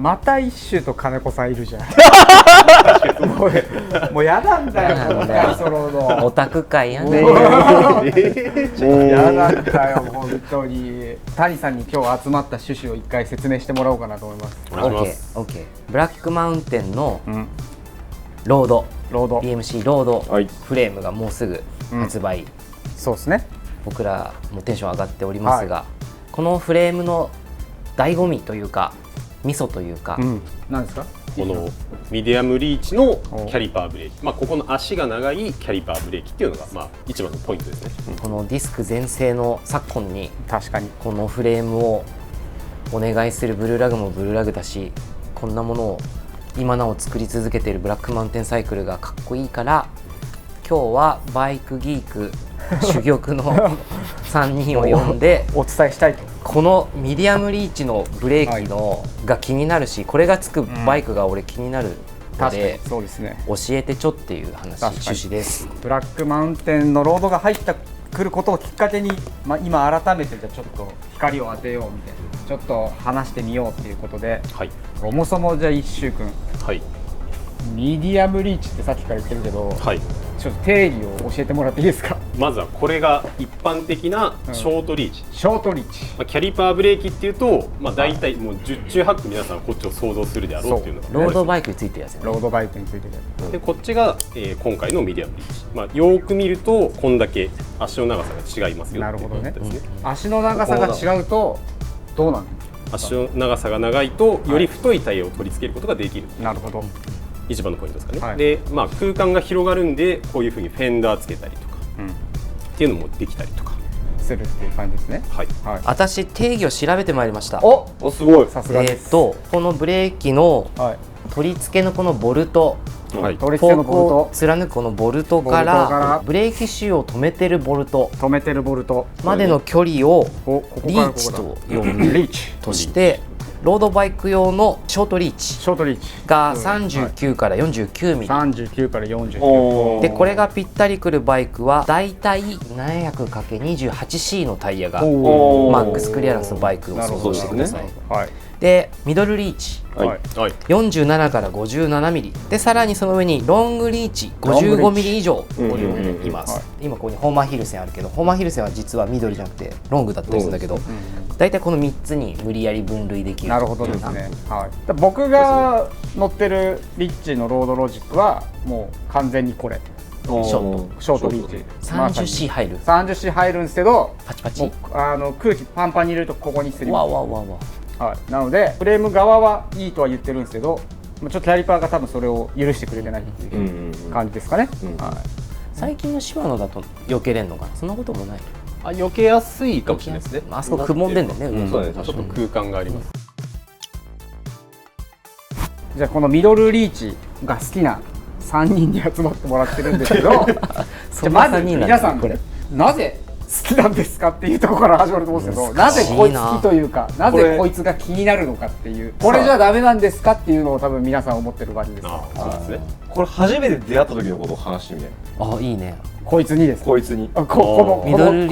また一周と金子さんいるじゃんもうやなんだよこの回ソロのオタク会やねやなんだよ本当に。谷さんに今日集まった趣旨を一回説明してもらおうかなと思います。オッケーオッケー。ブラックマウンテンのロード BMC ロードフレームがもうすぐ発売、そうですね。僕らもテンション上がっておりますが、このフレームの醍醐味というかミソというか、何ですか？このミディアムリーチのキャリパーブレーキ、ここの足が長いキャリパーブレーキっていうのが一番のポイントですね。このディスク全盛の昨今に確かにこのフレームをお願いするブルーラグもブルーラグだし、こんなものを今なお作り続けているブラックマウンテンサイクルがかっこいいから、今日はバイクギーク珠玉の3人を呼んでお伝えしたいと。このミディアムリーチのブレーキのが気になるし、これがつくバイクが俺気になるので、そうですね、教えてちょっていう話趣旨です。ブラックマウンテンのロードが入ってくることをきっかけに、今改めてじゃあちょっと光を当てようみたいな、ちょっと話してみようっていうことで、そもそもじゃあ一周君、ミディアムリーチってさっきから言ってるけど、ちょっと定義を教えてもらっていいですか？まずはこれが一般的なショートリーチ、ショートリーチ、キャリパーブレーキっていうと、大体もう10中8区皆さんこっちを想像するであろうっていうのがロードバイクについてるやつね。ロードバイクについてるやつで、こっちが、今回のミディアムリーチ、よーく見るとこんだけ足の長さが違いますよ。なるほどね。っていうことですね。足の長さが違うとどうなの？足の長さが長いとより太いタイヤを取り付けることができる。なるほど。一番のポイントですかね。で、空間が広がるんでこういうふうにフェンダーつけたりとか、っていうのもできたりとかするっていう感じですね。私定義を調べてまいりました。おすごい、さすがです。このブレーキの取り付けのこのボルト、フォークを貫くこのボルトからブレーキシューを止めてるボルトまでの距離をリーチと呼ぶとして、ロードバイク用のショートリーチが39から49ミリ、39から49で、これがぴったりくるバイクはだいたい 700×28C のタイヤがマックスクリアランスのバイクを想像してください。で、ミドルリーチ、47から57ミリで、さらにその上にロングリーチ55ミリ以上います。今ここにホーマーヒル線あるけど、ホーマーヒル線は実は緑じゃなくてロングだったりするんだけど、大体この3つに無理やり分類できる。なるほどですね。僕が乗ってるリッチのロードロジックはもう完全にこれショートリーチ 30C 入る 30C 入るんですけど、パチパチ空気パンパンに入れるとここにする。なのでフレーム側はいいとは言ってるんですけど、ちょっとキャリパーが多分それを許してくれてないっていう感じですかね。最近のシマノだと避けれんのかな？そんなこともない。避けやすいかもしれないですね。あそこくぼんでんだよね。そうですね。ちょっと空間があります。じゃあこのミドルリーチが好きな3人に集まってもらってるんですけどじゃまず皆さんなぜ好きなんですかっていうところから始まると思うんですけど、なぜこいつ好きというか、なぜこいつが気になるのかっていう、これじゃダメなんですかっていうのを多分皆さん思ってる感じです。そうですね。これ初めて出会った時のことを話してみて。いいね。こいつにですか？こいつに。このミドル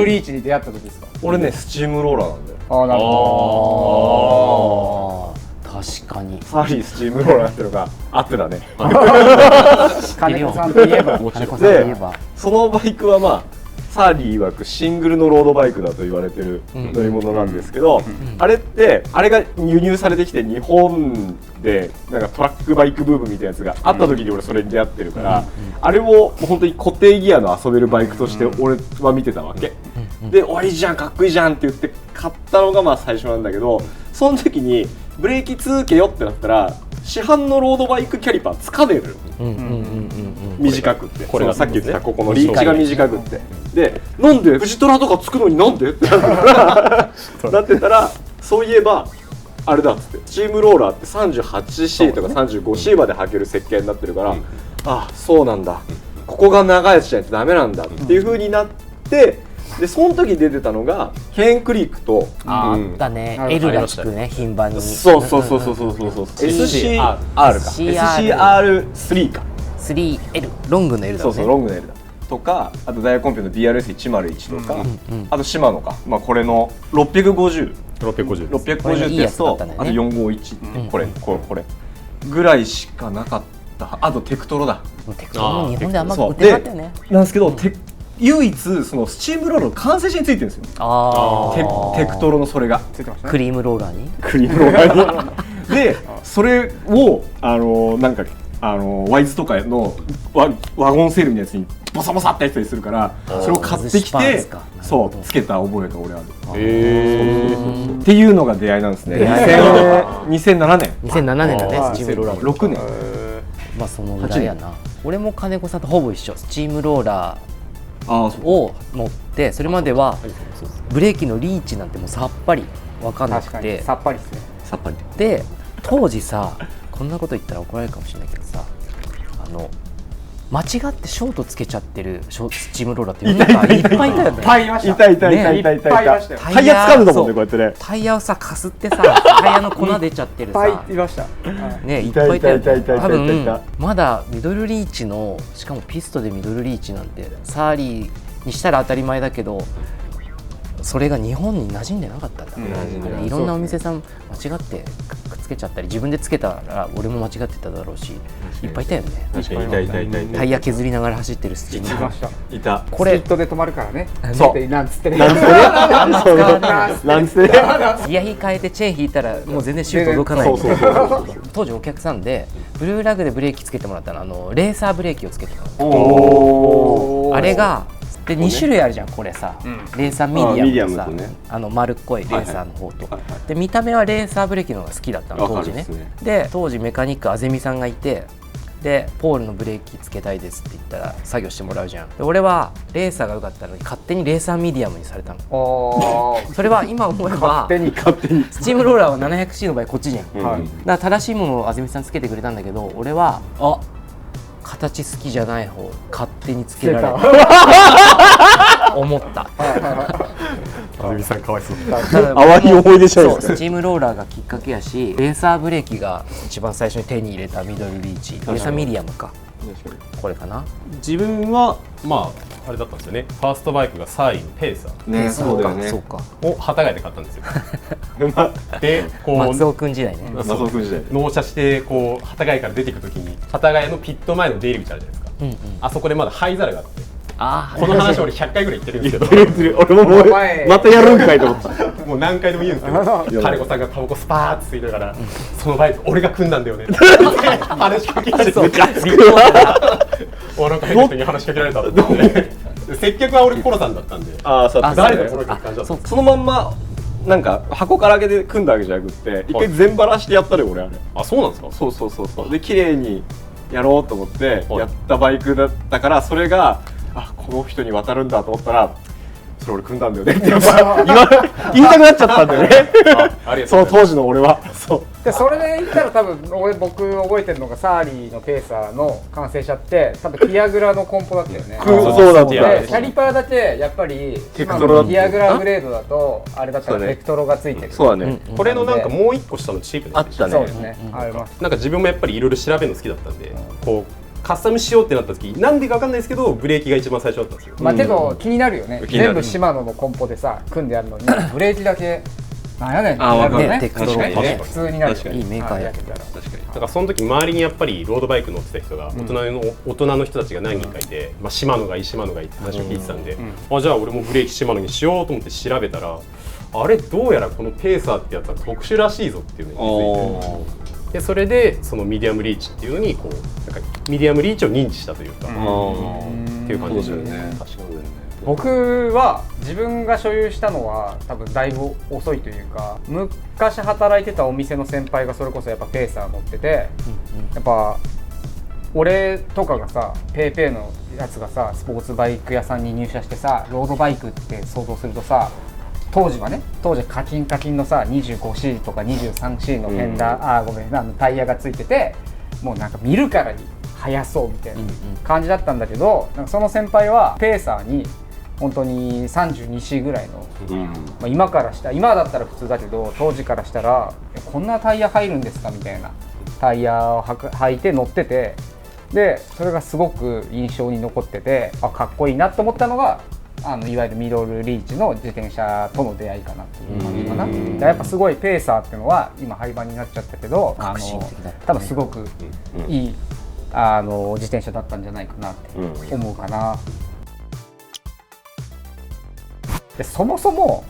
リーチに出会った時ですか？俺ね、スチームローラーなんだよ。なるほど。確かに。サーリースチームローラーっていうのがあってだね。金子さんといえば。で、そのバイクはサーリー曰くシングルのロードバイクだと言われてる乗り物なんですけど、あれが輸入されてきて日本でなんかトラックバイクブームみたいなやつがあった時に俺それに出会ってるから、あれをもう本当に固定ギアの遊べるバイクとして俺は見てたわけで、おいいじゃんかっこいいじゃんって言って買ったのが最初なんだけど、その時にブレーキ続けよってなったら市販のロードバイクキャリパーつかねえのよ。短くって、これがさっき言ってたここのリーチが短くって、でなんでフジトラとかつくのになんでってなってたら、そういえばあれだっつって、チームローラーって 38C とか 35C まで履ける設計になってるから、あ、そうなんだ、ここが長いやつじゃないとダメなんだっていう風になって、でその時出てたのがケーンクリークと、あったね、L がつくね、頻繁に。そう SCR か SCR3 か 3L、ロングの L だね。そうロングの L だとか、あとダイヤコンピュの BRS101 とか、あとシマノか、まあこれの650ってやつと、あと451、これぐらいしかなかった。あとテクトロだ。テクトロも日本であんま売ってなかったよね。なんですけど、唯一そのスチームローラーの完成車についてるんですよ。テクトロのそれがクリームローラーに。クリームローラーに。で、それをなんかワイズとかのワゴンセールのやつにボサボサってやったりするから、それを買ってきて、そうつけた覚えが俺ある。っていうのが出会いなんですね。2007年。2007年だね、スチームローラー。6年。まあそのぐらいやな。俺も金子さんとほぼ一緒。スチームローラーを乗って、それまではブレーキのリーチなんてもうさっぱり分かんなくて。さっぱりですね。さっぱり。で、当時さ、こんなこと言ったら怒られるかもしれないけどさ、間違ってショートつけちゃってるスチームローラーっていっぱいいたよね。いっぱいいました。いた。タイヤ掴むんだもんね、こうやってね。タイヤをさかすってさ、タイヤの粉出ちゃってるさ。いっぱいいました。ね、いっぱいいたよね。多分まだミドルリーチの、しかもピストでミドルリーチなんてサーリーにしたら当たり前だけど、それが日本に馴染んでなかったんだ。いろんなお店さん間違ってくっつけちゃったり、自分でつけたら俺も間違ってただろうし、いっぱいいたよね。確かにいた。タイヤ削りながら走ってるスチームローラー。いた。これスキットで止まるからね。そう。なんつってね。なんつってね。ギア引変えてチェーン引いたらもう全然シュート届かない。当時お客さんでブルーラグでブレーキつけてもらったの、レーサーブレーキをつけてもらった。あれがで2種類あるじゃん、これさ、レーサーミディアムとさ、丸っこいレーサーの方と、で見た目はレーサーブレーキの方が好きだったの当時ね。で当時メカニックあぜみさんがいて、でポールのブレーキつけたいですって言ったら作業してもらうじゃん。で俺はレーサーが良かったのに勝手にレーサーミディアムにされたの。それは今思えば勝手にスチームローラーは 700C の場合こっちじゃん。だから正しいものをあぜみさんつけてくれたんだけど、俺は形好きじゃない方勝手につけられた思った。あずみさんかわいそう。淡い思い出じゃないですか。スチームローラーがきっかけやし、レーサーブレーキが一番最初に手に入れたミドルリーチ、レーサーミディアムか、これかな。自分はまああれだったんですよね。ファーストバイクがサーリーのペーサーね、そうだよね。そうか。を幡ヶ谷で買ったんですよ。で、こう松尾くん時代ね。松尾くん時代。納車してこう幡ヶ谷から出てくるときに幡ヶ谷のピット前の出入り口あるじゃないですか。あそこでまだ灰皿があって。この話俺100回ぐらい言ってるんですけど、俺ももうまたやるんかいと思った。もう何回でも言うんですけど、金子さんがタバコスパーッと吸いながら、そのバイク俺が組んだんだよねって話しかけられて、なんか変な人に話しかけられたと思って、接客は俺コロさんだったんで、誰だこの感じだった。そのまんまなんか箱から揚げで組んだわけじゃなくって一回全バラしてやったで俺あれ。あ、そうなんですか。そうで綺麗にやろうと思ってやったバイクだったから、それがこの人に渡るんだと思ったら、それ俺組んだんだよねってやっぱ言いたくなっちゃったんだよね。その当時の俺は。でそれで言ったら多分僕覚えてるのがサーリーのペーサーの完成車って多分ティアグラのコンポだったよね。そうだった。キャリパーだけやっぱりティアグラグレードだとあれだったらテクトロがついてる。そうだね。これのなんかもう一個下のチープあったね。そうですね。あります。なんか自分もやっぱりいろいろ調べるの好きだったんで、こうカスタムしようってなった時、なんでかわかんないですけどブレーキが一番最初だったんですよ。まあけど気になるよね。全部シマノのコンポでさ組んであるのにブレーキだけなんやねんってなるね。テクトロね普通になる。いいメーカーやけど。確かに。だからその時周りにやっぱりロードバイク乗ってた人が大人の人たちが何人かいて、まあシマノがいいって話を聞いてたんで、じゃあ俺もブレーキシマノにしようと思って調べたら、あれどうやらこのペーサーってやつは特殊らしいぞっていうのに気づいて。でそれでそのミディアムリーチっていうのにこうなんかミディアムリーチを認知したというかっていう感じですよね。確かに。僕は自分が所有したのは多分だいぶ遅いというか、昔働いてたお店の先輩がそれこそやっぱペーサー乗ってて、やっぱ俺とかがさペーペーのやつがさスポーツバイク屋さんに入社してさロードバイクって想像するとさ、当時カキンカキンのさ 25C とか 23C のフェンダー、タイヤがついてて、もうなんか見るからに速そうみたいな感じだったんだけど、なんかその先輩はペーサーに本当に 32C ぐらいの、まあ、今だったら普通だけど当時からしたらこんなタイヤ入るんですかみたいなタイヤを履いて乗ってて、でそれがすごく印象に残ってて、かっこいいなと思ったのがいわゆるミドルリーチの自転車との出会いかなっていう感じかな。やっぱすごいペーサーっていうのは今廃盤になっちゃったけど、革新的だったね、多分すごくいい自転車だったんじゃないかなって思うかな。でそもそも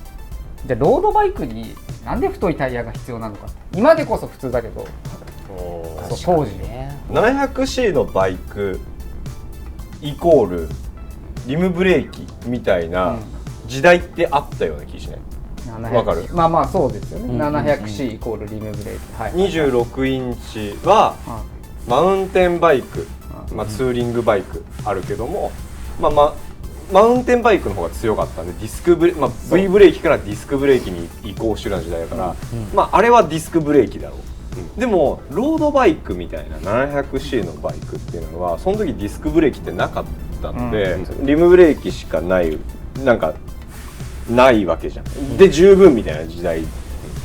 じゃあロードバイクになんで太いタイヤが必要なのか。今でこそ普通だけど、当時ね 700C のバイクイコールリムブレーキみたいな時代ってあったような気しない？わかる？まあそうですよね。700C イコールリムブレーキ、はい、26インチはマウンテンバイク、ツーリングバイクあるけども、マウンテンバイクの方が強かったんでディスクブレ、V ブレーキからディスクブレーキに移行してるような時代だから、あれはディスクブレーキだろう、でもロードバイクみたいな 700C のバイクっていうのはその時ディスクブレーキってなかったので、リムブレーキしかないないわけじゃん、で十分みたいな時代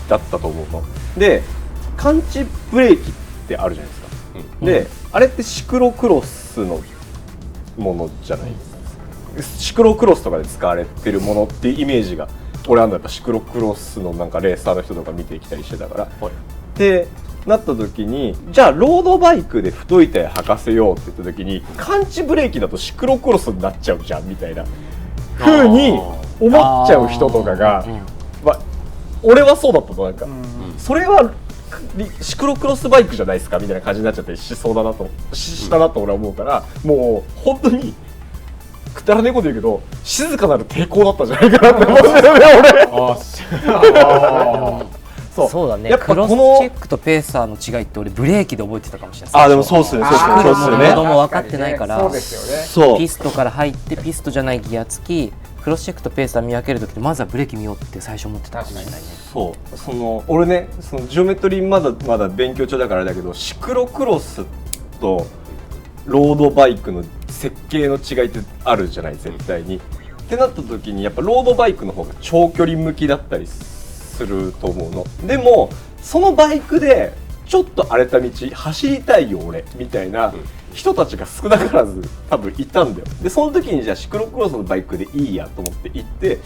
だったと思うので、カンチブレーキってあるじゃないですか、であれってシクロクロスのものじゃないですか。シクロクロスとかで使われてるものっていうイメージが俺やっぱシクロクロスのレーサーの人とか見てきたりしてたから、でなった時にじゃあロードバイクで太いタイヤ履かせようって言った時にカンチブレーキだとシクロクロスになっちゃうじゃんみたいな風に思っちゃう人とかが、俺はそうだったの。それはシクロクロスバイクじゃないですかみたいな感じになっちゃったりしそうだなとしたなと俺は思うから、もう本当にくだらねえこと言うけど静かなる抵抗だったんじゃないかなって思うんだよね俺。そうだね。クロスチェックとペーサーの違いって俺ブレーキで覚えてたかもしれない。でもそうっすね。シクロのモードも分かってないから、そうですよね。ピストから入ってピストじゃないギア付きクロスチェックとペーサー見分けるときってまずはブレーキ見ようって最初思ってたかもしれないね。俺ね、そのジオメトリーまだ勉強中だからあれだけど、シクロクロスとロードバイクの設計の違いってあるじゃない絶対に。ってなった時にやっぱロードバイクの方が長距離向きだったりすると思うの。でもそのバイクでちょっと荒れた道走りたいよ俺みたいな人たちが少なからず多分いたんだよ。でその時にじゃあシクロクロスのバイクでいいやと思って行って、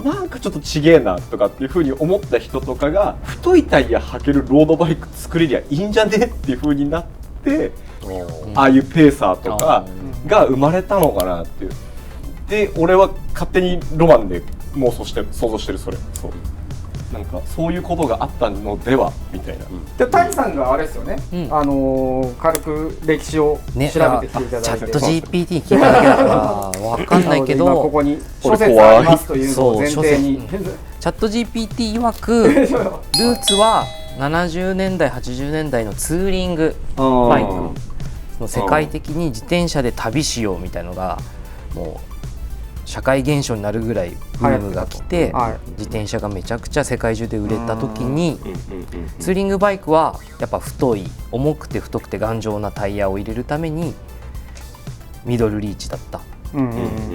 なんかちょっとちげえなとかっていう風に思った人とかが太いタイヤ履けるロードバイク作れりゃいいんじゃねっていう風になって、ああいうペーサーとかが生まれたのかなっていう。で俺は勝手にロマンで想像してるそれ。なんかそういうことがあったのではみたいな。で谷さんがあれですよね、軽く歴史を調べてきていただいて、チャット GPT に聞いただけだから分かんないけどここに諸説ありますというのを前提にチャット GPT 曰くルーツは70年代80年代のツーリングバイクの世界的に自転車で旅しようみたいのがもう社会現象になるぐらいブームが来て、自転車がめちゃくちゃ世界中で売れた時にツーリングバイクはやっぱ重くて太くて頑丈なタイヤを入れるためにミドルリーチだった。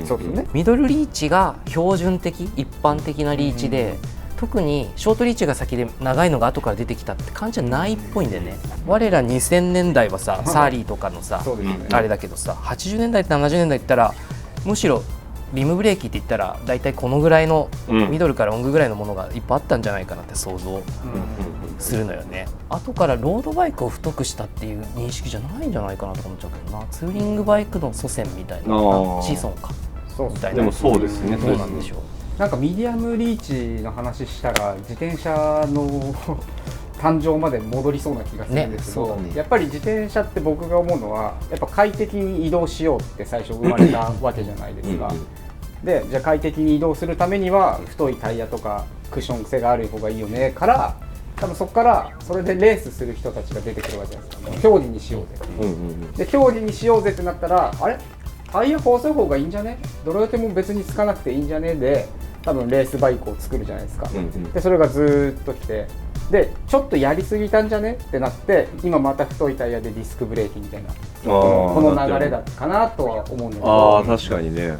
そうですね。ミドルリーチが標準的一般的なリーチで、特にショートリーチが先で長いのが後から出てきたって感じじゃないっぽいんだよね。我ら2000年代はさサーリーとかのさ、あれだけどさ80年代って70年代って言ったらむしろリムブレーキって言ったら大体このぐらいの、ミドルからロングぐらいのものがいっぱいあったんじゃないかなって想像するのよね。後からロードバイクを太くしたっていう認識じゃないんじゃないかなと思っちゃうけどな。ツーリングバイクの祖先みたいな、子孫かみたいな。でもそうですね。そうなんでしょう。なんかミディアムリーチの話したら自転車の誕生まで戻りそうな気がするんですけど、やっぱり自転車って僕が思うのはやっぱ快適に移動しようって最初生まれたわけじゃないですか。でじゃあ快適に移動するためには太いタイヤとかクッション癖がある方がいいよねから多分そこからそれでレースする人たちが出てくるわけじゃないですか。競技にしようぜ、で競技にしようぜってなったらあれタイヤ細い方がいいんじゃね、泥よけも別につかなくていいんじゃねで多分レースバイクを作るじゃないですか。でそれがずっと来てでちょっとやりすぎたんじゃねってなって今また太いタイヤでディスクブレーキみたいなこの流れだったかなとは思うんだけど。確かにね。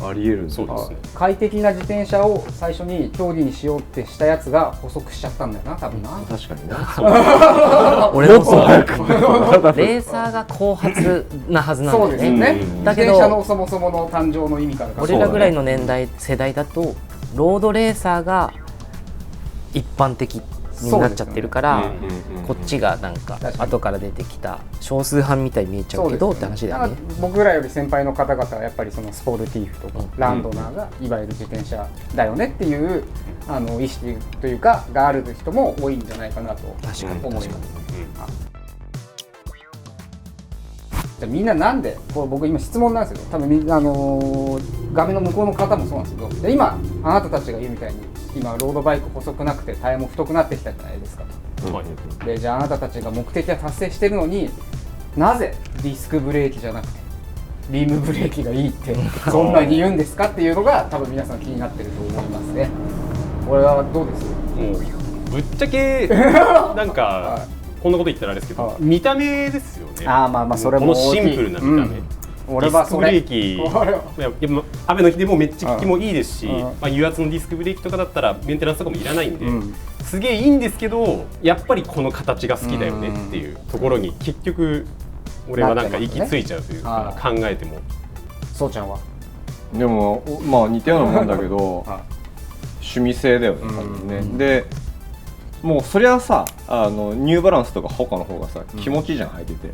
ありえる。そうですね。快適な自転車を最初に競技にしようってしたやつが補足しちゃったんだよな、多分な。確かにな。俺もそう。レーサーが後発なはずなんだよね。そうですよね。だけど自転車のそもそもの誕生の意味から俺らぐらいの年代世代だとロードレーサーが一般的になっちゃってるから、こっちがなんか後から出てきた少数派みたいに見えちゃうけどって話だよね。僕らより先輩の方々はやっぱりそのスポルティーフとかランドナーがいわゆる自転車だよねっていう意識というかがある人も多いんじゃないかなと思います。じゃあみんななんでこう僕今質問なんですけど、多分みんな画面の向こうの方もそうなんですけど、で今あなたたちが言うみたいに今ロードバイク細くなくてタイヤも太くなってきたじゃないですかと。でじゃああなたたちが目的は達成してるのになぜディスクブレーキじゃなくてリムブレーキがいいってそんなに言うんですかっていうのが多分皆さん気になってると思いますね。これはどうです？もうぶっちゃけなんかこんなこと言ったらあれですけど、見た目ですよね。まあそれもこのシンプルな見た目。俺はそれディスクブレーキ、雨の日でもめっちゃ効きもいいですし、油圧のディスクブレーキとかだったらメンテナンスとかもいらないんで、すげえいいんですけど、やっぱりこの形が好きだよねっていうところに結局俺はなんか行き着いちゃうというか、考えても。そうちゃんはでもまあ似たようなもんだけど趣味性だよね多分ね。でもうそりゃさニューバランスとかホカの方がさ気持ちいいじゃん履いてて。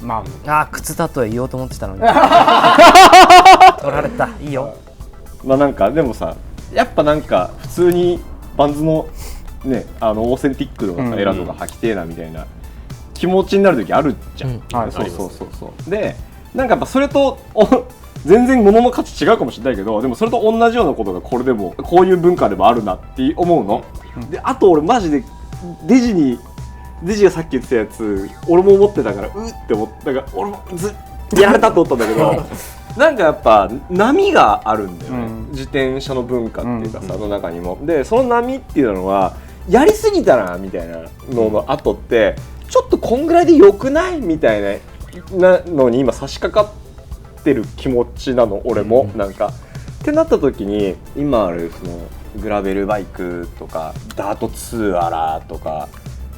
靴だと言おうと思ってたのに取られた。いいよ。まあなんかでもさやっぱなんか普通にバンズのねオーセンティックとかさエラとか履きてえなみたいな気持ちになる時あるじゃん。そうでなんかやっぱそれと全然物の価値違うかもしれないけど、でもそれと同じようなことがこれでもこういう文化でもあるなって思うの。であと俺マジでデジがさっき言ってたやつ俺も思ってたからって思ったから俺もやられたと思ったんだけどなんかやっぱ波があるんだよね、自転車の文化っていうかさ、の中にも。でその波っていうのはやりすぎたなみたいなのの後ってちょっとこんぐらいでよくないみたいなのに今差し掛かってる気持ちなの俺も。なんかってなった時に今あるそのグラベルバイクとかダートツアラーとか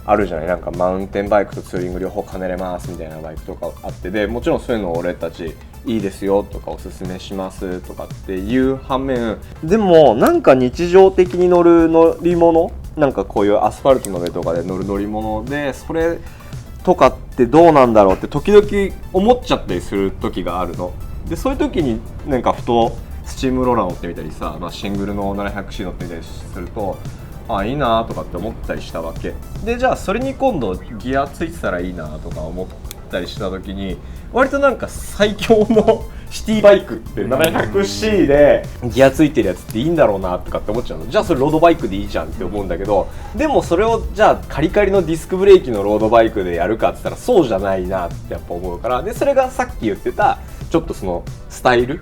あるじゃない。なんかマウンテンバイクとツーリング両方兼ねれますみたいなバイクとかあって、でもちろんそういうのを俺たちいいですよとかおすすめしますとかっていう反面、でもなんか日常的に乗る乗り物、なんかこういうアスファルトの上とかで乗る乗り物でそれとかってどうなんだろうって時々思っちゃったりする時があるの。でそういう時になんかふとスチームローラー乗ってみたりさ、シングルの 700C 乗ってみたりするといいなとかって思ったりしたわけで、じゃあそれに今度ギアついてたらいいなとか思ったりした時に割となんか最強のシティバイクって 700C でギアついてるやつっていいんだろうなとかって思っちゃうの。じゃあそれロードバイクでいいじゃんって思うんだけど、でもそれをじゃあカリカリのディスクブレーキのロードバイクでやるかって言ったらそうじゃないなってやっぱ思うから、でそれがさっき言ってたちょっとそのスタイル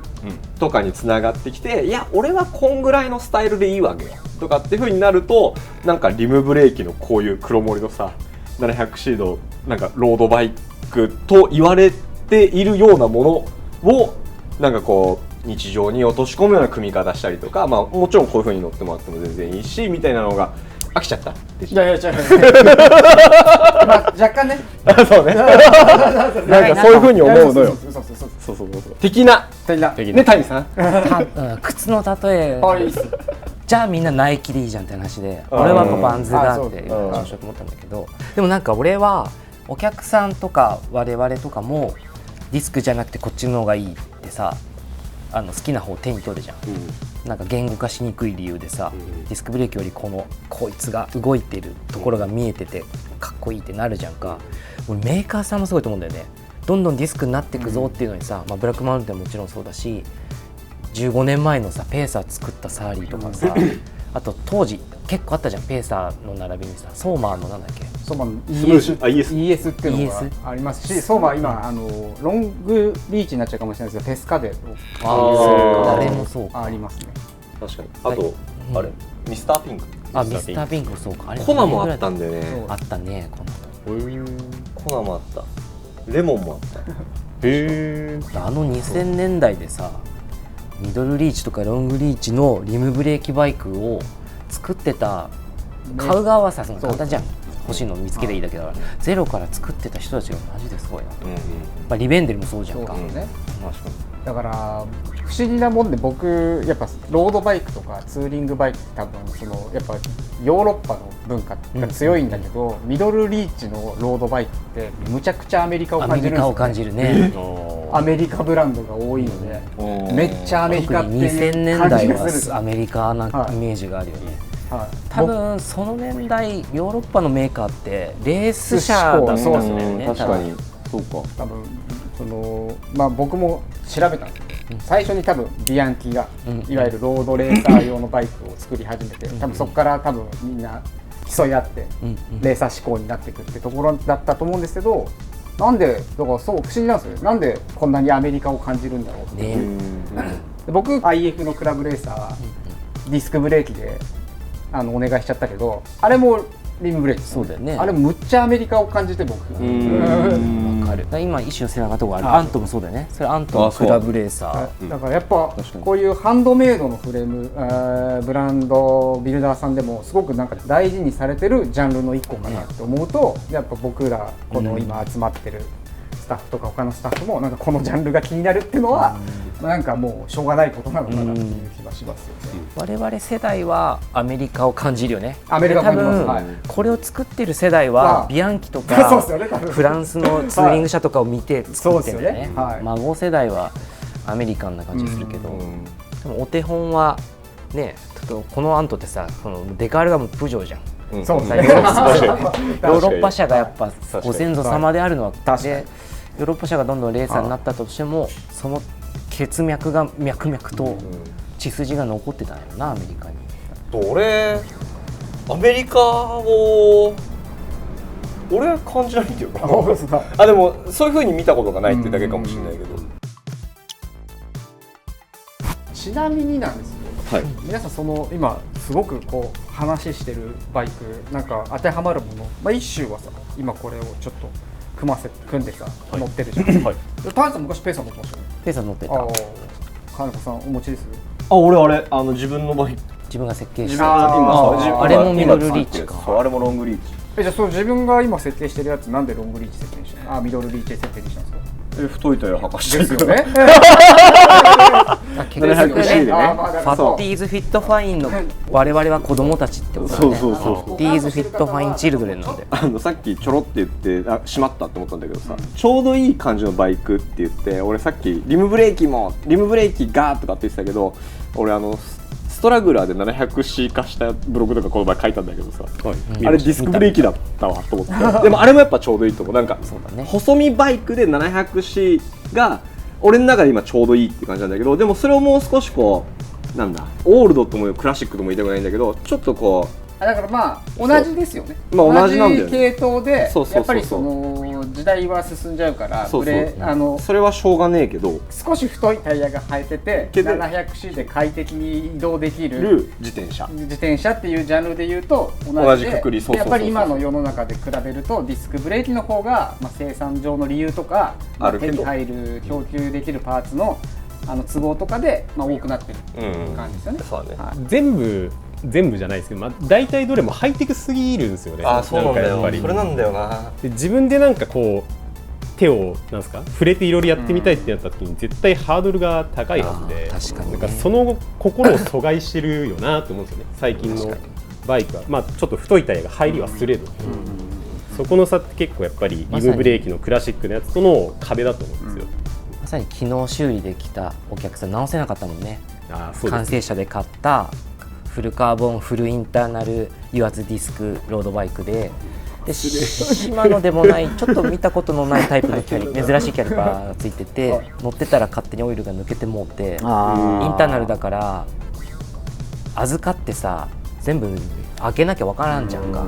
とかにつながってきて、いや俺はこんぐらいのスタイルでいいわけよとかっていう風になると、なんかリムブレーキのこういう黒森のさ 700C のなんかロードバイクと言われているようなものをなんかこう日常に落とし込むような組み方したりとか、もちろんこういう風に乗ってもらっても全然いいしみたいなのが飽きちゃった。いや若干ねそうねなんかそういう風に思うのよ。そう的なね、谷さん靴の例えじゃあみんなナイキでいいじゃんって話で、俺はバンズだっていう話しようと思ったんだけど、でもなんか俺はお客さんとか我々とかもディスクじゃなくてこっちの方がいいってさ、好きな方を手に取るじゃん、なんか言語化しにくい理由でさ、ディスクブレーキよりこいつが動いてるところが見えててかっこいいってなるじゃんか。俺メーカーさんもすごいと思うんだよね。どんどんディスクになっていくぞっていうのにさ、ブラックマウンテンももちろんそうだし、15年前のさペーサー作ったサーリーとかさあと当時結構あったじゃん、ペーサーの並びにさソーマーのなんだっけ、ソーマーの ES っていうのがありますし、ソーマー今ロングリーチになっちゃうかもしれないですけど、ペスカデあれもそうかありますね。確かに。あと、あれミスターピンク、ミスターピンクもそうか、あれコナもあったんだよね。あったね、コナもあった、レモンもあった。2000年代でさミドルリーチとかロングリーチのリムブレーキバイクを作ってた、買う側はさ、その簡単じゃん、欲しいの見つけていいだけだから、ゼロから作ってた人たちがマジですごいなと、リベンデルもそうじゃんか。だから不思議なもんで、僕やっぱロードバイクとかツーリングバイクって多分やっぱヨーロッパの文化が強いんだけど、ミドルリーチのロードバイクってむちゃくちゃアメリカを感じるんですよね。アメリカを感じるね。アメリカブランドが多いので、めっちゃアメリカっていう2000年代はアメリカなイメージがあるよね。多分その年代ヨーロッパのメーカーってレース車だったんですよね。確かにそうか。多分僕も調べたんですけど、最初に多分ビアンキがいわゆるロードレーサー用のバイクを作り始めて、多分そこから多分みんな競い合ってレーサー志向になっていくってところだったと思うんですけど、なんでだからそう不思議なんですよね。なんでこんなにアメリカを感じるんだろうっていう。僕 IF のクラブレーサーディスクブレーキでお願いしちゃったけど、あれもリムブレーキ、そうだよね。あれむっちゃアメリカを感じて、僕わかる。今一瞬背中とこあるアントもそうだよね。それアントのクラブレーサーだからやっぱこういうハンドメイドのフレームブランドビルダーさんでもすごくなんか大事にされてるジャンルの一個かなって思うと、やっぱ僕らこの今集まってるスタッフとか他のスタッフもなんかこのジャンルが気になるっていうのはなんかもうしょうがないことなのかなっていう気がしますよね。我々世代はアメリカを感じるよね。アメリカを感じます。多分これを作ってる世代はビアンキとかフランスのツーリング車とかを見て作ってるよね。孫世代はアメリカンな感じするけど、でもお手本はね、このアントってさ、デカールがもうプジョーじゃん。そうですね。ヨーロッパ車がやっぱご先祖様であるのはで、ヨーロッパ車がどんどんレーサーになったとしても、その血脈が脈々と血筋が残ってたんやろな、アメリカに。俺アメリカを俺は感じないんだよな。でもそういう風に見たことがないってだけかもしれないけど。ちなみになんですけど、皆さん今すごくこう話してるバイクなんか当てはまるもの、一周はさ、今これをちょっと組んでさ乗ってるじゃん。タイさん昔ペーサー乗ってましたよね。ペーサー乗ってた。金子さんお持ちです？俺あれ自分のバイク自分が設計した。あれもミドルリーチか。あれもロングリーチ。じゃあ自分が今設計してるやつなんでロングリーチ設計にしたの？ミドルリーチ設計にしたんですか？太いタイヤ履かしてですよね。結局ね、ファッティーズフィットファインの我々は子供たちってことだね。ファッティーズフィットファインチルドレンなんで。さっきちょろって言ってしまったって思ったんだけどさ、ちょうどいい感じのバイクって言って、俺さっきリムブレーキガーとかって言ってたけど、俺ストラグラーで 700C 化したブログとかこの前書いたんだけどさ、あれディスクブレーキだったわと思って。でもあれもやっぱちょうどいいと思う。なんか細身バイクで 700C が俺の中で今ちょうどいいって感じなんだけど、でもそれをもう少しこうなんだオールドともクラシックとも言いたくないんだけど、ちょっとこうだから同じですよね。同じなんだよね。系統でやっぱり時代は進んじゃうから、それはしょうがねえけど、少し太いタイヤが生えてて 700C で快適に移動できる自転車っていうジャンルでいうと同じで、やっぱり今の世の中で比べるとディスクブレーキの方が生産上の理由とか手に入る供給できるパーツの都合とかで多くなってる感じですよね。全部じゃないですけど、大体どれもハイテクすぎるんですよね。そうなんだよ。それなんだよな。で自分でなんかこう手をなんですか触れていろいろやってみたいってなった時に絶対ハードルが高いはずで、なんかその心を阻害してるよなと思うんですよね。最近のバイクはちょっと太いタイヤが入りはすれど、そこの差って結構やっぱりリムブレーキのクラシックのやつとの壁だと思うんですよ。まさに昨日修理できたお客さん直せなかったもんね。完成車で買ったフルカーボンフルインターナル油圧ディスクロードバイクで、シマノでもないちょっと見たことのないタイプの珍しいキャリパーがついてて、乗ってたら勝手にオイルが抜けてもうて、インターナルだから預かってさ全部開けなきゃ分からんじゃんか。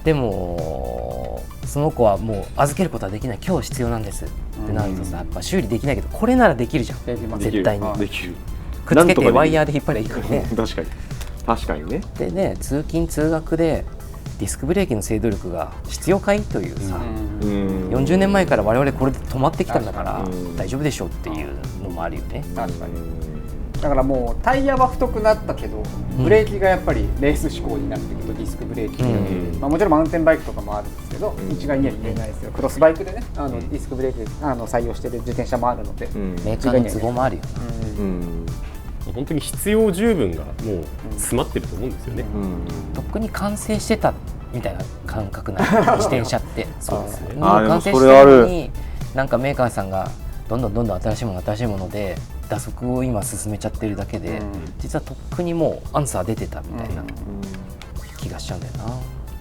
でもその子はもう預けることはできない、今日必要なんですってなるとさ、やっぱ修理できないけどこれならできるじゃん。絶対にできる。くっつけてワイヤーで引っ張ればいいからね。確かにね。でね、通勤通学でディスクブレーキの制動力が必要かいというさ、40年前から我々これで止まってきたんだから大丈夫でしょうっていうのもあるよね。確かに。だからもうタイヤは太くなったけどブレーキがやっぱりレース志向になってくるとディスクブレーキ、まあ、もちろんマウンテンバイクとかもあるんですけど一概には言えないですけどクロスバイクでねディスクブレーキで採用している自転車もあるので、メーカーの都合もあるよな。本当に必要十分がもう詰まってると思うんですよね。とっくに完成してたみたいな感覚な自転車って。そうですね。もう完成してるのになんかメーカーさんがどんどん新しいもので打足を今進めちゃってるだけで、実はとっくにもうアンサー出てたみたいな気がしちゃうんだよな。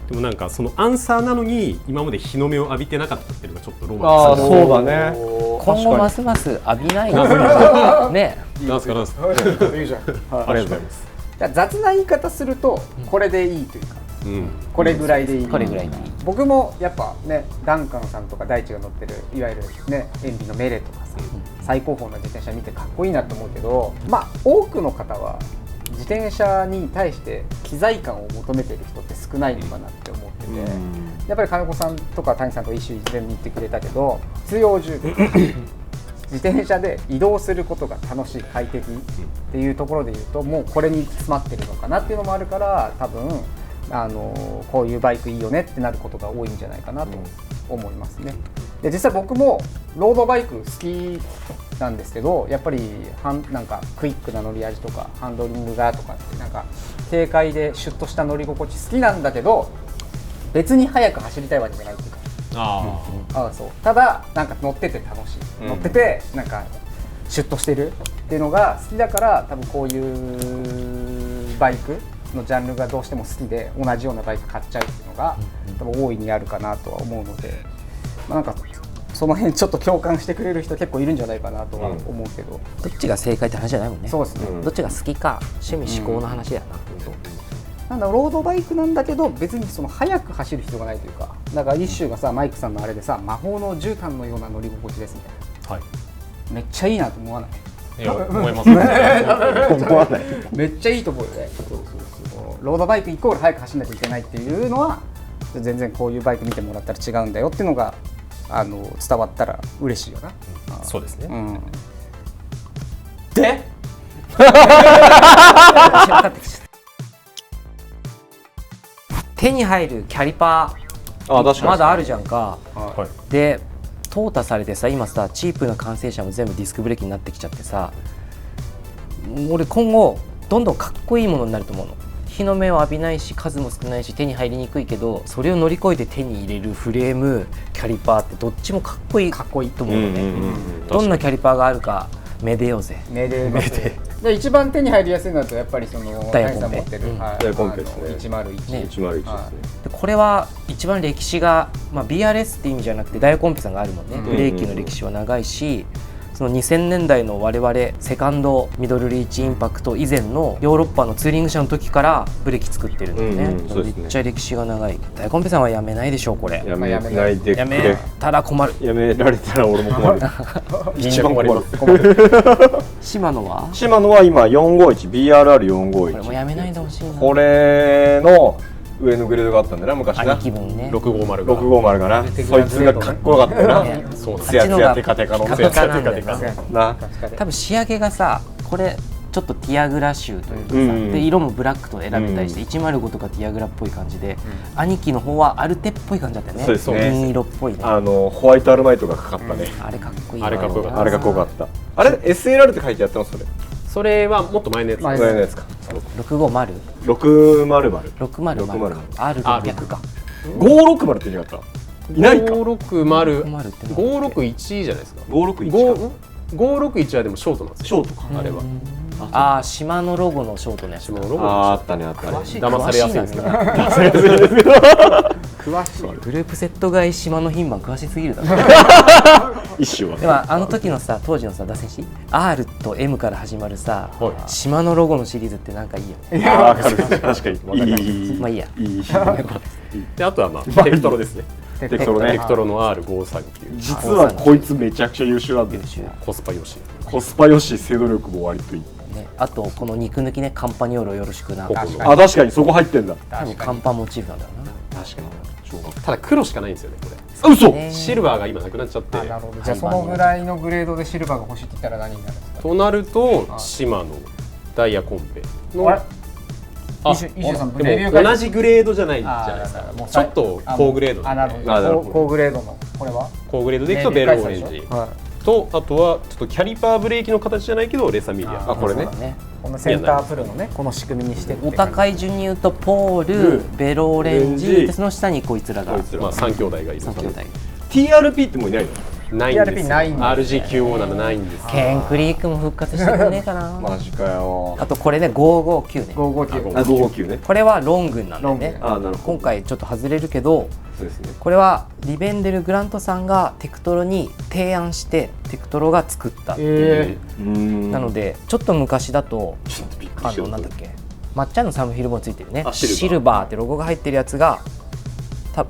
でもなんかそのアンサーなのに今まで日の目を浴びてなかったっていうのがちょっとロマンですね。そうだね。今後ますます浴びないのね。なんすかなんすか。いいじゃん。ありがとうございます。雑な言い方するとこれでいいというか、これぐらいでいい。これぐらいでいい。僕もやっぱねダンカンさんとか大地が乗ってるいわゆるねエンビのメレとかさ、最高峰の自転車見てかっこいいなと思うけど、まあ多くの方は自転車に対して機材感を求めてる人って少ないのかなって思ってて、やっぱり金子さんとか谷さんとか一緒に全部言ってくれたけど必要十分自転車で移動することが楽しい快適っていうところで言うともうこれに詰まってるのかなっていうのもあるから多分こういうバイクいいよねってなることが多いんじゃないかなと思いますね。で実際僕もロードバイク好きなんですけどやっぱりなんかクイックな乗り味とかハンドリングがとかってなんか軽快でシュッとした乗り心地好きなんだけど別に速く走りたいわけじゃないっていうかそうただなんか乗ってて楽しい、乗っててなんかシュッとしてるっていうのが好きだから多分こういうバイクのジャンルがどうしても好きで同じようなバイク買っちゃうっていうのが多分大いにあるかなとは思うので、まあ、なんかその辺ちょっと共感してくれる人結構いるんじゃないかなとは思うけど、どっちが正解って話じゃないもんね。そうですね、どっちが好きか趣味嗜好の話だよな。なんだロードバイクなんだけど別にその速く走る必要がないというか、だから一周がさマイクさんのあれでさ魔法の絨毯のような乗り心地ですみたいな、めっちゃいいなと思わない？いや思いますね。思わない。めっちゃいいと思うよね。ロードバイクイコール速く走らなきゃいけないっていうのは全然こういうバイク見てもらったら違うんだよっていうのが伝わったら嬉しいよな。そうですね。で手に入るキャリパーまだあるじゃんか。で淘汰されてさ今さチープな完成車も全部ディスクブレーキになってきちゃってさ、俺今後どんどんかっこいいものになると思うの。日の目を浴びないし数も少ないし手に入りにくいけどそれを乗り越えて手に入れるフレームキャリパーってどっちもかっこいいと思うのね。どんなキャリパーがあるかめでようぜ。めでで一番手に入りやすいのだとやっぱりそのダイヤコンペ持ってるダイヤコンペですね。101ね、101ですね。これは一番歴史が、BRS って意味じゃなくてダイヤコンペさんがあるもんね。ブレーキの歴史は長いし、その2000年代の我々セカンドミドルリーチインパクト以前のヨーロッパのツーリング車の時からブレーキ作ってるんだよね。めっちゃ歴史が長い。ダイヤコンペさんはやめないでしょうこれ。やめないでくれ。やめたら困る。やめられたら俺も困る。一番困る。シマノは？シマノは今 451BRR451。これもやめないでほしいな。これの上のグレードがあったんだよな昔な。兄貴分ね。650がな。そいつがかっこよかったよな。ツヤツヤテカテカのツヤツヤテカテカな。多分仕上げがさこれちょっとティアグラ臭というかさ、で色もブラックと選べたりして105とかティアグラっぽい感じで、兄貴の方はアルテっぽい感じだったよね。そうですね。銀色っぽいね。ホワイトアルマイトがかかったね。あれかっこいい。あれかっこよかった。あれかっこよかった。あれ SLR って書いてやってますそれ。それはもっと前のやつ。前のやつか。650。600。R600 か。560って言うかった。いないか。561じゃないですか。561はでもショートなんですよ。ショートか。あれは。島のロゴのショートのやつ。あったねあったね。騙されやすいんですけど。詳しい。グループセット買い島の品番詳しすぎるだろ。一瞬は。でも時のさ当時のさ脱線し R と M から始まるさ島のロゴのシリーズってなんかいいよね。わかる。確かに。まあいいや。であとはテクトロですね。テクトロの R539。実はこいつめちゃくちゃ優秀なんだよ。コスパよし。精度力も割といい。あとこの肉抜きねカンパニオーロよろしくな。確かにそこ入ってんだ。多分カンパモチーフなんだろうな。確かに。ただ黒しかないんですよねこれ。嘘。シルバーが今なくなっちゃって。なるほど。じゃあそのぐらいのグレードでシルバーが欲しいって言ったら何になるんですか？となるとシマノダイヤコンペのでも同じグレードじゃないじゃないですか。ちょっと高グレード。高グレードのこれは高グレードでいくとベルオレンジと、あとはちょっとキャリパーブレーキの形じゃないけどレサミリア。これね。このセンタープルのねこの仕組みにしてお高い順に言うとポール、ベロオレンジ、その下にこいつらが3兄弟がいる。TRP ってもういないの？ないんですよ。RG957 ないんです。ケンクリークも復活してくれねえかな。マジかよ。あとこれね559ね。559ね。これはロングなんだよね。なるほど。今回ちょっと外れるけど、そうですね。これはリベンデル・グラントさんがテクトロに提案してテクトロが作ったっていう。なのでちょっと昔だとなんだっけ、抹茶のサムフィルもついてるね。シルバーってロゴが入ってるやつが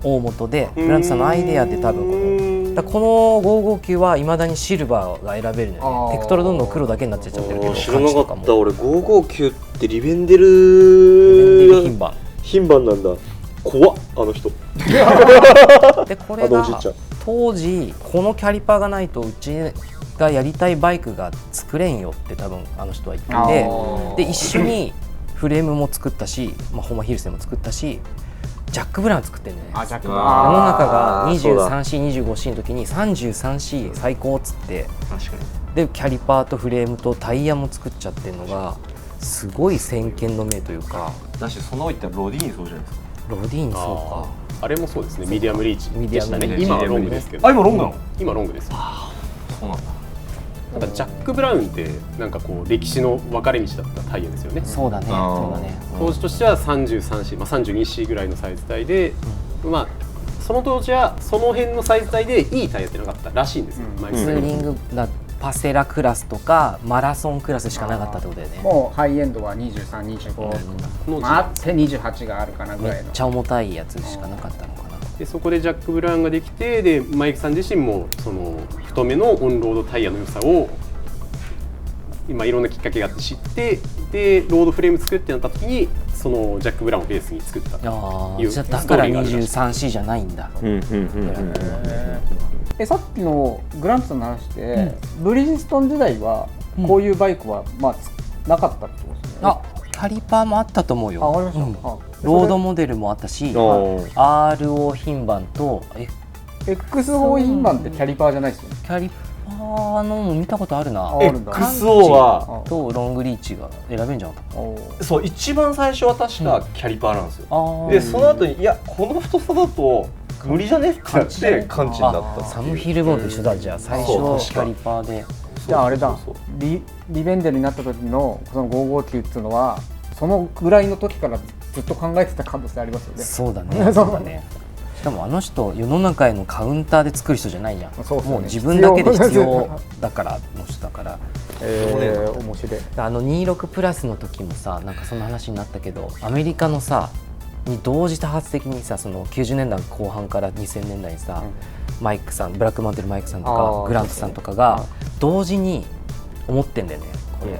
大元で、グラントさんのアイデアで多分この559はいまだにシルバーが選べるのよね。テクトロどんどん黒だけになっちゃってるけど、知らなかった。俺559ってリベンデル品番なんだ。怖っ、あの人。でこれが当時このキャリパーがないとうちがやりたいバイクが作れんよって多分あの人は言ってて、で一緒にフレームも作ったし、ホマヒルセンも作ったし、ジャック・ブラウン作ってんね。世の中が 23C、25C の時に 33C 最高っつって、でキャリパーとフレームとタイヤも作っちゃってるのがすごい先見の明というか。だしその言ったらロディーニそうじゃないですか。ロディーニそうか。あれもそうですね。ミディアムリーチでしたね。今はロングですけど。今ロングなの？今ロングです。そうなんだ。なんかジャック・ブラウンってなんかこう歴史の分かれ道だったタイヤですよね。そうだね。当時としては 33C、32C ぐらいのサイズ帯で、その当時はその辺のサイズ帯でいいタイヤってなかったらしいんですよ。ツーリングパセラクラスとかマラソンクラスしかなかったってことだよね。もうハイエンドは23、25、あって28があるかなぐらいの。めっちゃ重たいやつしかなかったのかな。でそこでジャック・ブラウンができて、でマイクさん自身もその太めのオンロードタイヤの良さを今いろんなきっかけがあって知って、でロードフレーム作るってなった時にそのジャック・ブラウンをベースに作ったというストーリーがあるらしい。だから 23C じゃないんだ。さっきのグラントさんの話で、ブリヂストン時代はこういうバイクはなかったってことですね。キャリパーもあったと思うよ。ありました。ロードモデルもあったし、RO 品番と XO 品番ってキャリパーじゃないですよね。キャリパーのも見たことあるな。XO はとロングリーチが選べんじゃなかった。そう一番最初は確かキャリパーなんですよ。でその後にいやこの太さだと無理じゃねってなってカンチになった。サムヒルボーンと一緒だ。じゃあ最初キャリパーで。じゃああれだ。リベンデルになった時のその559っていうのはそのぐらいの時からずっと考えてた可能性ありますよね。そうだね。そうだね。しかもあの人世の中へのカウンターで作る人じゃないじゃん。もう自分だけで必要だからの人だから。面白い。26プラスの時もさ、なんかその話になったけど、アメリカのさに同時多発的にさ、その90年代後半から2000年代にさ、マイクさん、ブラックマウンテンのマイクさんとかグラントさんとかが同時に思ってんだよね。これ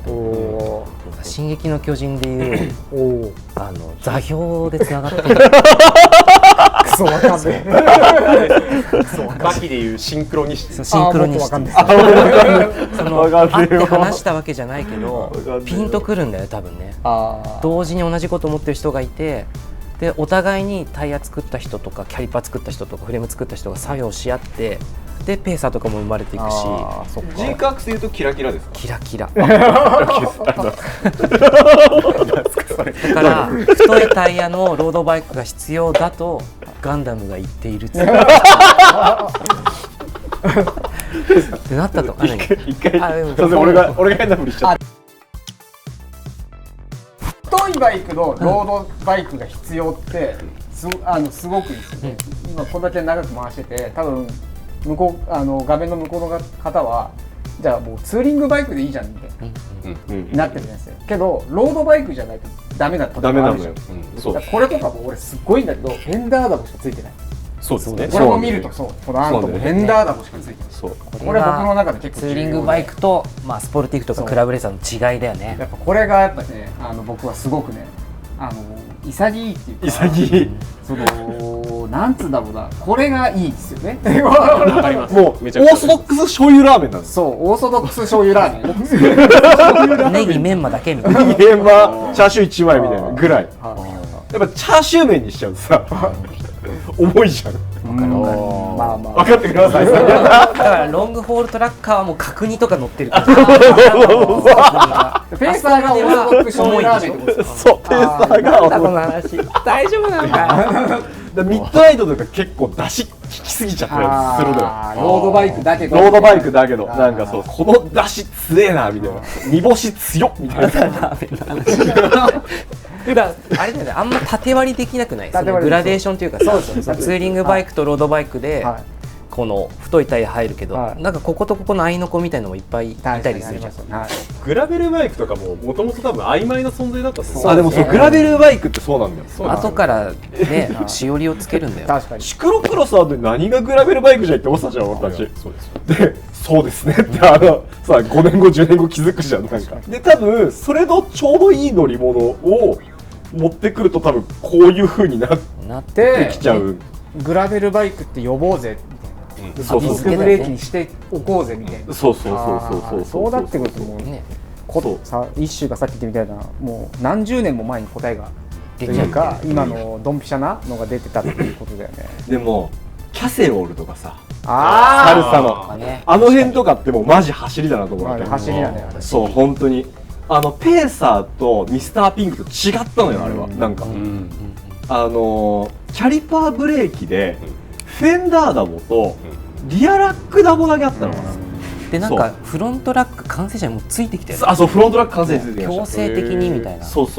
進撃の巨人でいう座標でつながってる。クソわかんねえ。バキでいうシンクロニシティ。シンクロニシティ。その会って話したわけじゃないけどピンとくるんだよ多分ね。同時に同じこと思ってる人がいて、でお互いにタイヤ作った人とかキャリパー作った人とかフレーム作った人が作用し合って、でペーサーとかも生まれていくし。G カークスでいうとキラキラですか？キラキラ。だから太いタイヤのロードバイクが必要だとガンダムが言っているってなったと。一回俺が変なふりしちゃった。太いバイクのロードバイクが必要ってすごくいいですよね。今こんだけ長く回してて、多分向こう画面の向こうの方はじゃあもうツーリングバイクでいいじゃんってなってるんですよ。けどロードバイクじゃないとダメだったのがあるじゃん。これとかも俺すっごいんだけどフェンダーダボしかついてない。そうですね。これも見るとそう、このアントもフェンダーダボしかついてない。そう。これ僕の中で結構ツーリングバイクとスポルティフとかクラブレーサーの違いだよね。やっぱこれがやっぱね僕はすごくね潔いっていうか。潔い。そのなんつうんだろうな、これがいいですよね。わかります。もうオーソドックス醤油ラーメンなんですそう、オーソドックス醤油ラーメン。ネギメンマだけみたいな。現場チャーシュー1枚みたいなぐらい。やっぱチャーシュー麺にしちゃうとさ重いじゃん。まあ分かってください。だからロングホールトラッカーはもう角煮とか乗ってるから。ペーサーがオーソドックス醤油ラーメンってことですか。そう、ペーサーがこの話大丈夫なのか。ミッドナイトとか結構出し効きすぎちゃったりするのよ。ロードバイクだけど。ロードバイクだけど、なんかそう、この出汁強えなみたいな、煮干し強っみたいな。あれだよね、あんま縦割りできなくない？そのグラデーションというかさ、ツーリングバイクとロードバイクでこの太いタイヤ入るけど、なんかこことここの合いの子みたいなのもいっぱいいたりするじゃん。グラベルバイクとかももともと多分曖昧な存在だったと思う。でもそうグラベルバイクってそうなんだよ。後からねしおりをつけるんだよ。確かに。シクロクロスは何がグラベルバイクじゃいって思ってたじゃん俺たち。そうです。で、そうですねってさ5年後10年後気づくじゃんなんか。で多分それのちょうどいい乗り物を持ってくると多分こういう風になってきちゃう。グラベルバイクって呼ぼうぜみたいな。ディスクブレーキにしておこうぜみたいな。そうなってくるともうね、一周がさっき言ってみたいなもう何十年も前に答えがというか今のドンピシャなのが出てたっていうことだよね。でもキャセロールとかさ、ササルサのあの辺とかってもうマジ走りだなと思って。走りだね。そう本当にペーサーとミスターピンクと違ったのよあれは。なんかキャリパーブレーキでフェンダーダボとリアラックダボだけあったのかな。でなんかフロントラック完成車にもついてきてる。そうフロントラック完成してきて強制的にみたいな。そうっ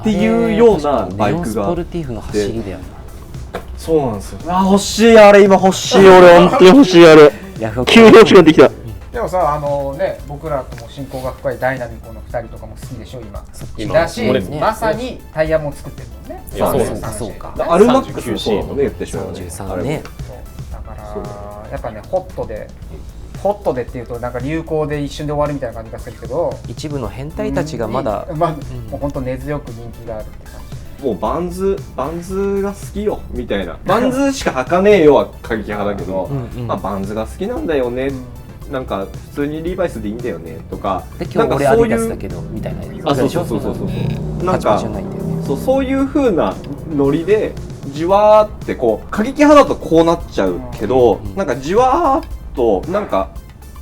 ていうようなバイクが。ネオスポルティーフの走りだよな。そうなんですよ。欲しいあれ今欲しい俺本当に欲しいあれ。急に欲しくなってきた。でもさ僕らとも親交が深いダイナミコの2人とかも好きでしょ今。だしまさにタイヤも作ってるもんね。そうか。アルマックスそうだもんね言ってしまうね。33ね。だからやっぱねホットでっていうとなんか流行で一瞬で終わるみたいな感じがするけど、一部の変態たちがまだもう本当根強く人気があるって感じ。もうバンズが好きよみたいな。バンズしか履かねえよは過激派だけど、バンズが好きなんだよね。なんか普通にリーバイスでいいんだよねとか。で今日俺アディダスだけどみたいな。そうなんかそういう風なノリでじわーってこう過激派だとこうなっちゃうけど、なんかじわーっとなんか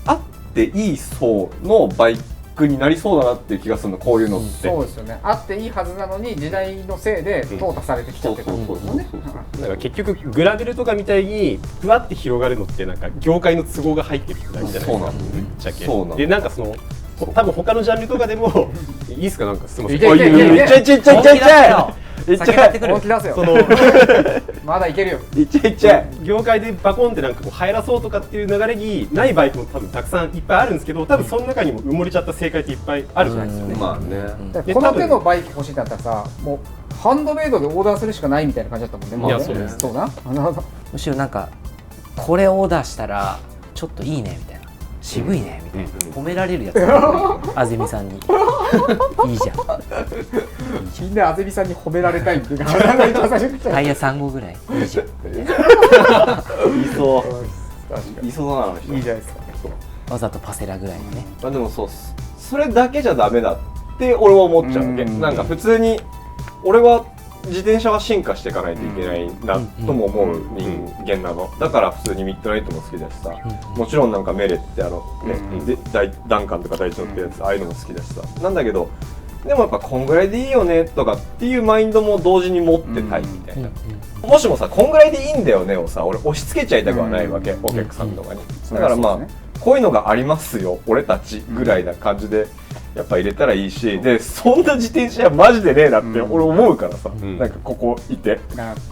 あっていい層のバイクになりそうだなっていう気がするのこういうのって。そうですよね。あっていいはずなのに時代のせいで淘汰されてきちゃってるんですよね。だから結局グラベルとかみたいにふわって広がるのってなんか業界の都合が入ってるだけじゃないですか。ぶっちゃけ。でなんか多分他のジャンルとかでもいいですかなんかすみません。いっちゃ本気出せよ。まだいけるよ。いっちゃえ。業界でバコンってなんかこう流行らそうとかっていう流れにないバイクも多分たくさんいっぱいあるんですけど、多分その中にも埋もれちゃった正解っていっぱいあるじゃないですかね。まあね。この手のバイク欲しいんだったらさ、もうハンドメイドでオーダーするしかないみたいな感じだったもんね。いやそうです。そうな。むしろなんかこれオーダーしたらちょっといいねみたいな。渋いねみたいな褒められるやつあぜみさんにいいじゃん。みんなあぜみさんに褒められたいっていうかタイヤ3号ぐらいいいじゃん。いそうだな。いいじゃないですか。わざとパセラぐらいのね。でもそれだけじゃダメだって俺は思っちゃうわけ。なんか普通に俺は自転車は進化していかないといけないなとも思う人間なの。だから普通にミッドナイトも好きだしさ、もちろんなんかメレってダンカンとか大地のってやつああいうのも好きだしさなんだけど、でもやっぱこんぐらいでいいよねとかっていうマインドも同時に持ってたいみたいな。もしもさこんぐらいでいいんだよねをさ俺押し付けちゃいたくはないわけ、お客さんとかに。だからまあこういうのがありますよ俺たちぐらいな感じでやっぱ入れたらいいし、でそんな自転車マジでねえなって俺思うからさ、なんかここいて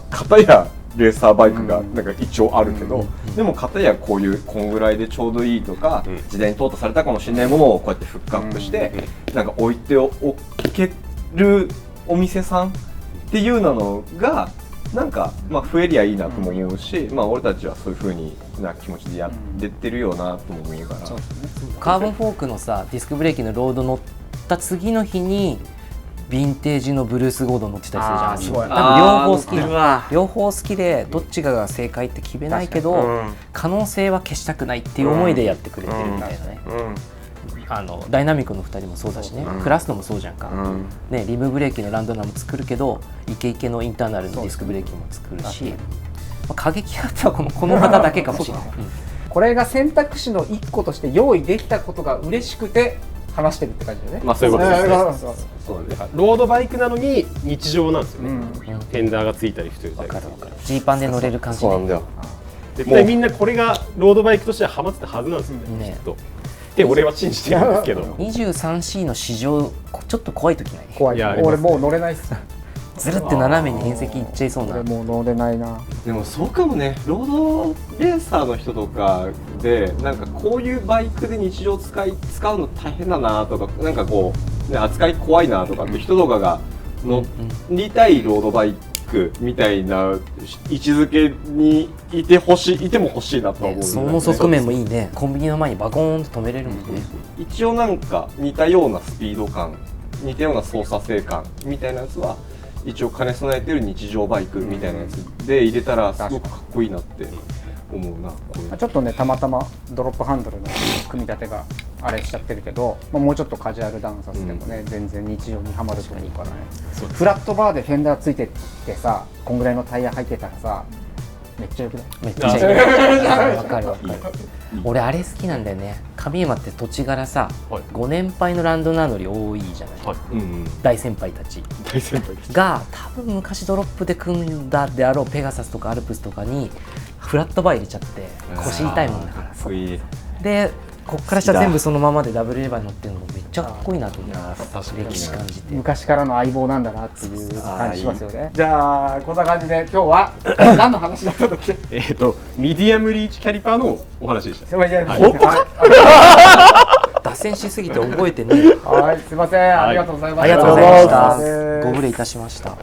片やレーサーバイクがなんか一応あるけど、でも片やこういうこんぐらいでちょうどいいとか、時代に淘汰されたかもしれないものをこうやってフックアップして、なんか置いておけるお店さんっていうのがなんかまあ増えりゃいいなとも思うし、まあ俺たちはそういう風な気持ちでやってるよなとも思うから。カーボンフォークのさディスクブレーキのロード乗った次の日にヴィンテージのブルース・ゴードン乗ってたりするじゃん。すごい多分両方好き乗ってるわ両方好きでどっちかが正解って決めないけど、可能性は消したくないっていう思いでやってくれてるみたいなね。ダイナミックの2人もそうだしね、クラスノもそうじゃんか、ね、リムブレーキのランドナーも作るけどイケイケのインターナルのディスクブレーキも作るし、過激派ってはこの方だけかもしれない。これが選択肢の1個として用意できたことが嬉しくて話してるって感じだよね。まあそういうことですね。そうだからロードバイクなのに日常なんですよね。フェンダーがついたりしてるタイプ。ジーパンで乗れる感じ。そうなんだよ。絶対みんなこれがロードバイクとしてはハマってたはずなんですよね。きっと。で俺は信じてるんですけど。23C の市場ちょっと怖い時ない？怖い。俺もう乗れないっす。ずるって斜めに縁石いっちゃいそうな。俺もう乗れないな。でもそうかもね。ロードレーサーの人とかでなんかこういうバイクで日常使うの大変だなとか、なんかこう、ね、扱い怖いなとかって人とかが乗りたいロードバイクみたいな位置づけにいても欲しいなとは思うんだよね。その側面もいいね。コンビニの前にバコーンと止めれるもんね。一応なんか似たようなスピード感、似たような操作性感みたいなやつは一応兼ね備えてる日常バイクみたいなやつで入れたらすごくかっこいいなって思うな。ちょっとねたまたまドロップハンドルの組み立てがあれしちゃってるけど、もうちょっとカジュアルダウンさせてもね、全然日常にはまると思うからね。フラットバーでフェンダーついてってさ、こんぐらいのタイヤ入ってたらさ、めっちゃよくない？めっちゃいい。わかる。俺あれ好きなんだよね。上山って土地柄さ、ご年配のランドナー乗り多いじゃない。大先輩たちが多分昔ドロップで組んだであろうペガサスとかアルプスとかにフラットバー入れちゃって腰痛いもんだから。でこっから下全部そのままでダブルレバーに乗ってるのもめっちゃかっこいいなと思う。歴史感じて昔からの相棒なんだなっていう感じしますよね。じゃあこんな感じで今日は何の話だったんだっけ？ミディアムリーチキャリパーのお話でした。本当か？脱線しすぎて覚えてね。はい、すいません。ありがとうございました。ありがとうございました。ご無礼いたしました。